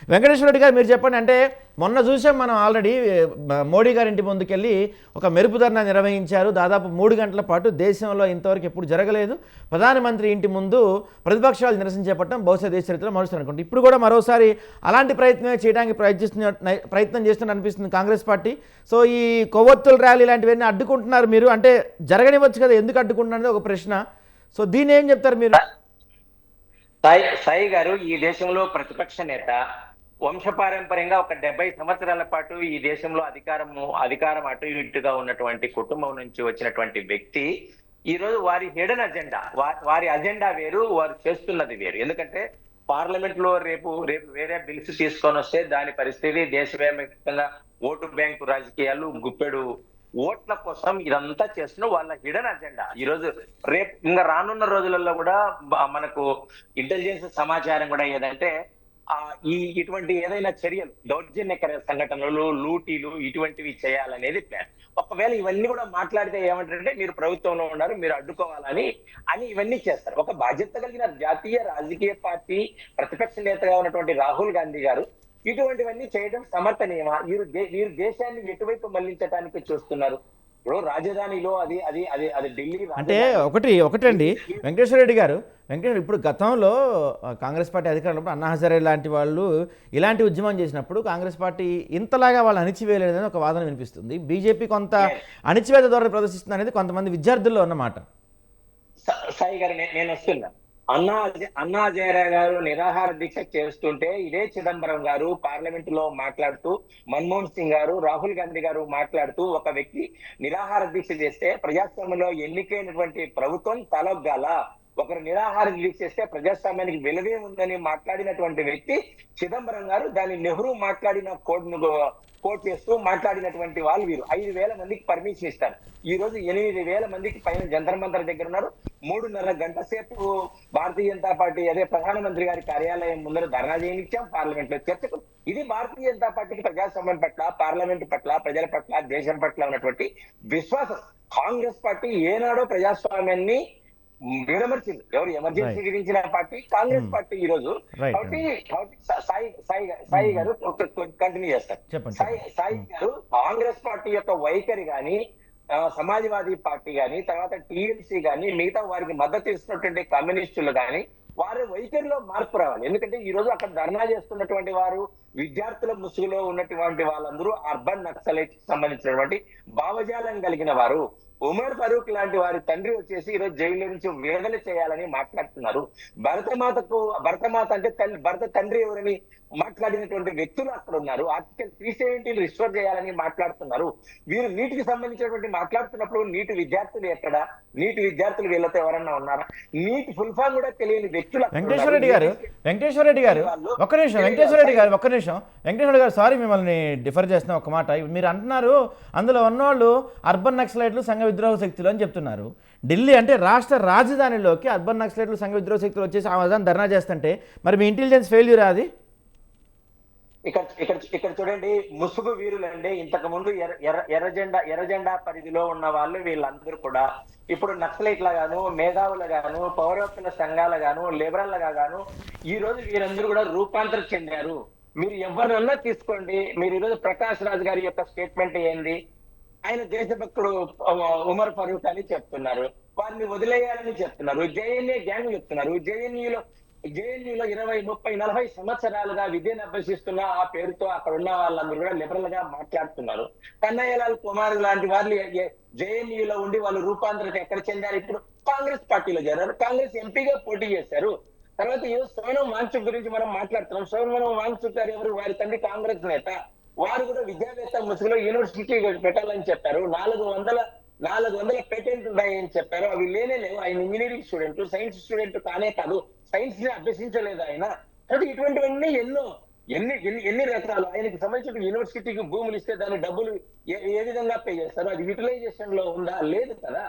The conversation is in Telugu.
వెంకటేశ్వర రెడ్డి గారు మీరు చెప్పండి. అంటే మొన్న చూసాం మనం ఆల్రెడీ మోడీ గారి ఇంటి ముందుకెళ్ళి ఒక మెరుపు ధర్నా నిర్వహించారు. దాదాపు 3 గంటల పాటు దేశంలో ఇంతవరకు ఎప్పుడు జరగలేదు. ప్రధానమంత్రి ఇంటి ముందు ప్రతిపక్షాలు నిరసన చేపట్టడం బహుశా దేశ చరిత్రలో మరుస్తుంది అనుకోండి. ఇప్పుడు కూడా మరోసారి అలాంటి ప్రయత్నమే చేయడానికి ప్రయత్నం చేస్తున్నట్టు అనిపిస్తుంది కాంగ్రెస్ పార్టీ. సో ఈ కొవ్వొత్తుల ర్యాలీ ఇలాంటివన్నీ అడ్డుకుంటున్నారు మీరు, అంటే జరగనివచ్చు కదా, ఎందుకు అడ్డుకుంటున్నారు ఒక ప్రశ్న. సో దీన్ని ఏం చెప్తారు మీరు? సాయి గారు ఈ దేశంలో ప్రతిపక్ష నేత, వంశపారంపర్యంగా ఒక 70 సంవత్సరాల పాటు ఈ దేశంలో అధికారం అటు ఇటుగా ఉన్నటువంటి కుటుంబం నుంచి వచ్చినటువంటి వ్యక్తి ఈ రోజు వారి హిడెన్ అజెండా, వారి అజెండా వేరు, వారు చేస్తున్నది వేరు. ఎందుకంటే పార్లమెంట్ లో రేపు వేరే బిల్స్ తీసుకొని వస్తే దాని పరిస్థితి దేశవ్యాప్తంగా ఓటు బ్యాంకు రాజకీయాలు, గుప్పెడు ఓట్ల కోసం ఇదంతా చేస్తున్న వాళ్ళ హిడెన్ అజెండా. ఈ రోజు రేపు ఇంకా రానున్న రోజులలో కూడా మనకు ఇంటెలిజెన్స్ సమాచారం కూడా ఏదంటే ఇటువంటి ఏదైనా చర్యలు, దౌర్జన్యకర సంఘటనలు, లూటీలు ఇటువంటివి చేయాలనేది ప్లాన్. ఒకవేళ ఇవన్నీ కూడా మాట్లాడితే ఏమంటారంటే మీరు ప్రభుత్వంలో ఉన్నారు, మీరు అడ్డుకోవాలని ఇవన్నీ చేస్తారు. ఒక బాధ్యత కలిగిన జాతీయ రాజకీయ పార్టీ ప్రతిపక్ష నేతగా ఉన్నటువంటి రాహుల్ గాంధీ గారు ఇటువంటివన్నీ చేయడం సమర్థనీయమా? వీరు దేశాన్ని ఎటువైపు మళ్లించడానికి చూస్తున్నారు? ఇప్పుడు రాజధానిలో అది ఢిల్లీ అంటే ఒకటండి వెంకటేశ్వర రెడ్డి గారు, ఇప్పుడు గతంలో కాంగ్రెస్ పార్టీ అధికారంలో అన్నా హజారే లాంటి వాళ్ళు ఇలాంటి ఉద్యమం చేసినప్పుడు కాంగ్రెస్ పార్టీ ఇంతలాగా వాళ్ళు అణిచివేయలేదని ఒక వాదన వినిపిస్తుంది. బీజేపీ కొంత అణిచివేత ద్వారా ప్రదర్శిస్తుంది అనేది కొంతమంది విద్యార్థుల్లో అన్నమాట. సాయి గారు నేను వస్తున్నా. అన్నా హజారే గారు నిరాహార దీక్ష చేస్తుంటే ఇదే చిదంబరం గారు పార్లమెంట్ లో మాట్లాడుతూ, మన్మోహన్ సింగ్ గారు, రాహుల్ గాంధీ గారు మాట్లాడుతూ ఒక వ్యక్తి నిరాహార దీక్ష చేస్తే ప్రజాస్వామ్యంలో ఎన్నికైనటువంటి ప్రభుత్వం తలొగ్గాల, ఒకరు నిరాహార దీక్ష చేస్తే ప్రజాస్వామ్యానికి విలువే ఉందని మాట్లాడినటువంటి వ్యక్తి చిదంబరం గారు. దాన్ని నెహ్రూ మాట్లాడిన కోట్ చేస్తూ మాట్లాడినటువంటి వాళ్ళు వీరు. 5,000 మందికి పర్మిషన్ ఇస్తారు. ఈ రోజు 8,000 మందికి పైన జంతర్ మంతర్ దగ్గర ఉన్నారు. 3.5 గంట సేపు భారతీయ జనతా పార్టీ ప్రధానమంత్రి గారి కార్యాలయం ముందర ధర్నా చేయనిచ్చాం, పార్లమెంట్ లో చర్చకు. ఇది భారతీయ జనతా పార్టీకి ప్రజాస్వామ్యం పట్ల, పార్లమెంట్ పట్ల, ప్రజల పట్ల, దేశం పట్ల ఉన్నటువంటి విశ్వాసం. కాంగ్రెస్ పార్టీ ఏనాడో ప్రజాస్వామ్యాన్ని విడమర్చింది. ఎవరు ఎమర్జెన్సీ విధించిన పార్టీ కాంగ్రెస్ పార్టీ ఈ రోజు. కాబట్టి సాయి గారు కంటిన్యూ చేస్తారు. సాయి గారు కాంగ్రెస్ పార్టీ యొక్క వైఖరి గాని, సమాజ్వాదీ పార్టీ గాని, తర్వాత టీఎంసీ గాని, మిగతా వారికి మద్దతు ఇస్తున్నటువంటి కమ్యూనిస్టులు గాని వారి వైఖరిలో మార్పు రావాలి. ఎందుకంటే ఈ రోజు అక్కడ ధర్నా చేస్తున్నటువంటి వారు విద్యార్థుల ముసుగులో ఉన్నటువంటి వాళ్ళందరూ అర్బన్ నక్సలైట్ సంబంధించినటువంటి భావజాలం కలిగిన వారు. ఉమర్ ఫరూక్ లాంటి వారి తండ్రి వచ్చేసి ఈరోజు జైలు నుంచి విడుదల చేయాలని మాట్లాడుతున్నారు. భరతమాత అంటే భరత తండ్రి ఎవరని మాట్లాడినటువంటి వ్యక్తులు అక్కడ ఉన్నారు. ఆర్టికల్ 370 రిస్టోర్ చేయాలని మాట్లాడుతున్నారు. వీరు నీటికి సంబంధించినటువంటి మాట్లాడుతున్నప్పుడు నీటి విద్యార్థులు ఎక్కడ? నీటి విద్యార్థులు వీళ్ళతో ఎవరన్నా ఉన్నారా? నీటి ఫుల్ ఫామ్ కూడా తెలియని వ్యక్తులు. వెంకటేశ్వర రెడ్డి గారు ఒక్క నిమిషం. వెంకటేశ్వర గారు సారీ మిమ్మల్ని డిఫర్ చేస్తున్నా ఒక మాట. మీరు అంటున్నారు అందులో ఉన్నవాళ్ళు అర్బన్ నక్సలైట్లు, సంఘ విద్రోహ శక్తులు అని చెప్తున్నారు. ఢిల్లీ అంటే రాష్ట్ర రాజధానిలోకి అర్బన్ నక్సలైట్లు, సంఘ విద్రోహ శక్తులు వచ్చేసి ఆ విధానం ధర్నా చేస్తుంటే మరి మీ ఇంటెలిజెన్స్ ఫెయిల్యూర్ అది? ఇక్కడ చూడండి, ముసుగు వీరులండి. ఇంతకు ముందు ఎర్రజెండా పరిధిలో ఉన్న వాళ్ళు వీళ్ళందరూ కూడా ఇప్పుడు నక్సలైట్లగాను, మేధావులుగాను, పౌరత్వ సంఘాలుగాను, లిబరల్గాను ఈ రోజు వీరందరూ కూడా రూపాంతరం చెందారు. మీరు ఎవరినన్నా తీసుకోండి. మీరు ఈరోజు ప్రకాష్ రాజ్ గారి యొక్క స్టేట్మెంట్ ఏంది? ఆయన దేశభక్తుడు ఉమర్ ఫరూక్ అని చెప్తున్నారు. వారిని వదిలేయాలని చెప్తున్నారు. జేఎన్ఏ గ్యాంగ్ చెప్తున్నారు. జేఎన్యూలో 20, 30, 40 సంవత్సరాలుగా విద్యను అభ్యసిస్తున్న ఆ పేరుతో అక్కడ ఉన్న వాళ్ళందరూ కూడా లిబరల్ గా మాట్లాడుతున్నారు. కన్నయ్యలాల్ కుమార్ లాంటి వాళ్ళు జేఎన్యూలో ఉండి వాళ్ళు రూపాంతరం ఎక్కడ చెందారు? ఇప్పుడు కాంగ్రెస్ పార్టీలో చేరారు. కాంగ్రెస్ ఎంపీగా పోటీ చేశారు. తర్వాత సోనం వాంగ్చుక్ గురించి మనం మాట్లాడుతున్నాం. సోనం వాంగ్చుక్ గారు ఎవరు? వారి తండ్రి కాంగ్రెస్ నేత. వారు కూడా విద్యావేత్త ముసుగులో యూనివర్సిటీ పెట్టాలని చెప్పారు. 400 పేటెంట్ ఉన్నాయని చెప్పారు. అవి లేవు. ఆయన ఇంజనీరింగ్ స్టూడెంట్, సైన్స్ స్టూడెంట్ కానే కాదు, సైన్స్ ని అభ్యసించలేదు ఆయన. కాబట్టి ఇటువంటివన్నీ ఎన్ని రకాలు. ఆయనకి సంబంధించిన యూనివర్సిటీకి భూములు ఇస్తే దాని డబ్బులు ఏ విధంగా పే చేస్తారు? అది యూటిలైజేషన్ లో ఉందా? లేదు కదా.